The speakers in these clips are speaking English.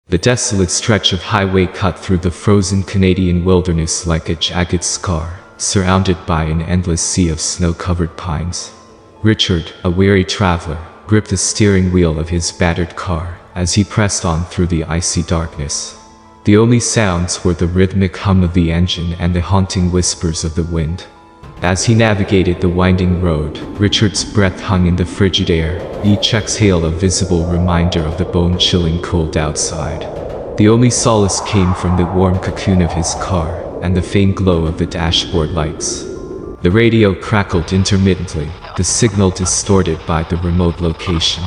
The desolate stretch of highway cut through the frozen Canadian wilderness like a jagged scar, surrounded by an endless sea of snow-covered pines. Richard, a weary traveler, gripped the steering wheel of his battered car as he pressed on through the icy darkness. The only sounds were the rhythmic hum of the engine and the haunting whispers of the wind. As he navigated the winding road, Richard's breath hung in the frigid air, each exhale a visible reminder of the bone-chilling cold outside. The only solace came from the warm cocoon of his car and the faint glow of the dashboard lights. The radio crackled intermittently, the signal distorted by the remote location.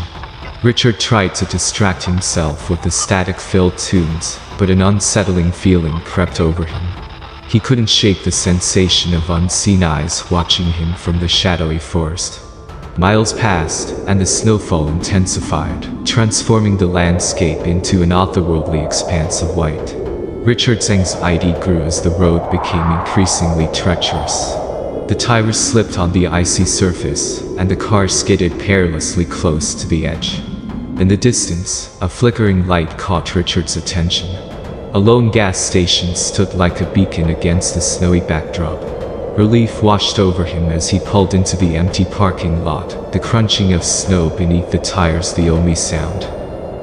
Richard tried to distract himself with the static-filled tunes, but an unsettling feeling crept over him. He couldn't shake the sensation of unseen eyes watching him from the shadowy forest. Miles passed, and the snowfall intensified, transforming the landscape into an otherworldly expanse of white. Richard's anxiety grew as the road became increasingly treacherous. The tires slipped on the icy surface, and the car skidded perilously close to the edge. In the distance, a flickering light caught Richard's attention. A lone gas station stood like a beacon against the snowy backdrop. Relief washed over him as he pulled into the empty parking lot, the crunching of snow beneath the tires the only sound.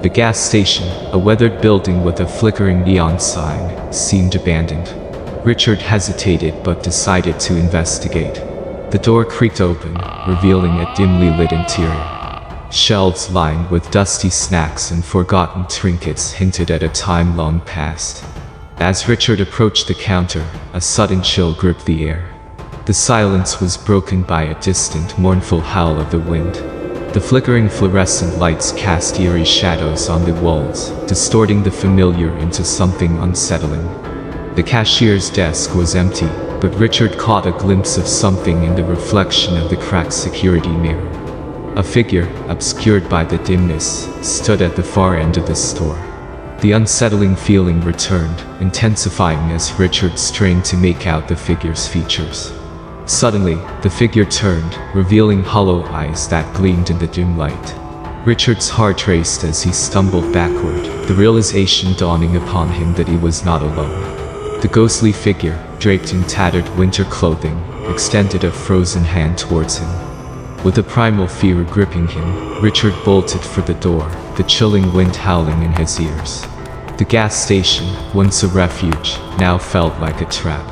The gas station, a weathered building with a flickering neon sign, seemed abandoned. Richard hesitated but decided to investigate. The door creaked open, revealing a dimly lit interior. Shelves lined with dusty snacks and forgotten trinkets hinted at a time long past. As Richard approached the counter, a sudden chill gripped the air. The silence was broken by a distant, mournful howl of the wind. The flickering fluorescent lights cast eerie shadows on the walls, distorting the familiar into something unsettling. The cashier's desk was empty, but Richard caught a glimpse of something in the reflection of the cracked security mirror. A figure, obscured by the dimness, stood at the far end of the store. The unsettling feeling returned, intensifying as Richard strained to make out the figure's features. Suddenly, the figure turned, revealing hollow eyes that gleamed in the dim light. Richard's heart raced as he stumbled backward, the realization dawning upon him that he was not alone. The ghostly figure, draped in tattered winter clothing, extended a frozen hand towards him. With a primal fear gripping him, Richard bolted for the door, the chilling wind howling in his ears. The gas station, once a refuge, now felt like a trap.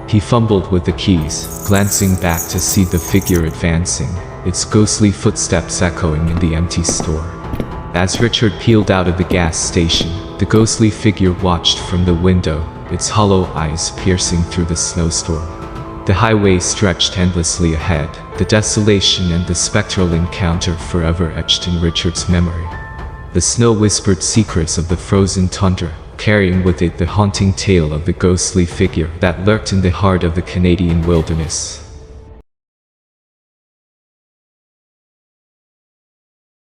He fumbled with the keys, glancing back to see the figure advancing, its ghostly footsteps echoing in the empty store. As Richard peeled out of the gas station, the ghostly figure watched from the window, its hollow eyes piercing through the snowstorm. The highway stretched endlessly ahead, the desolation and the spectral encounter forever etched in Richard's memory. The snow whispered secrets of the frozen tundra, carrying with it the haunting tale of the ghostly figure that lurked in the heart of the Canadian wilderness.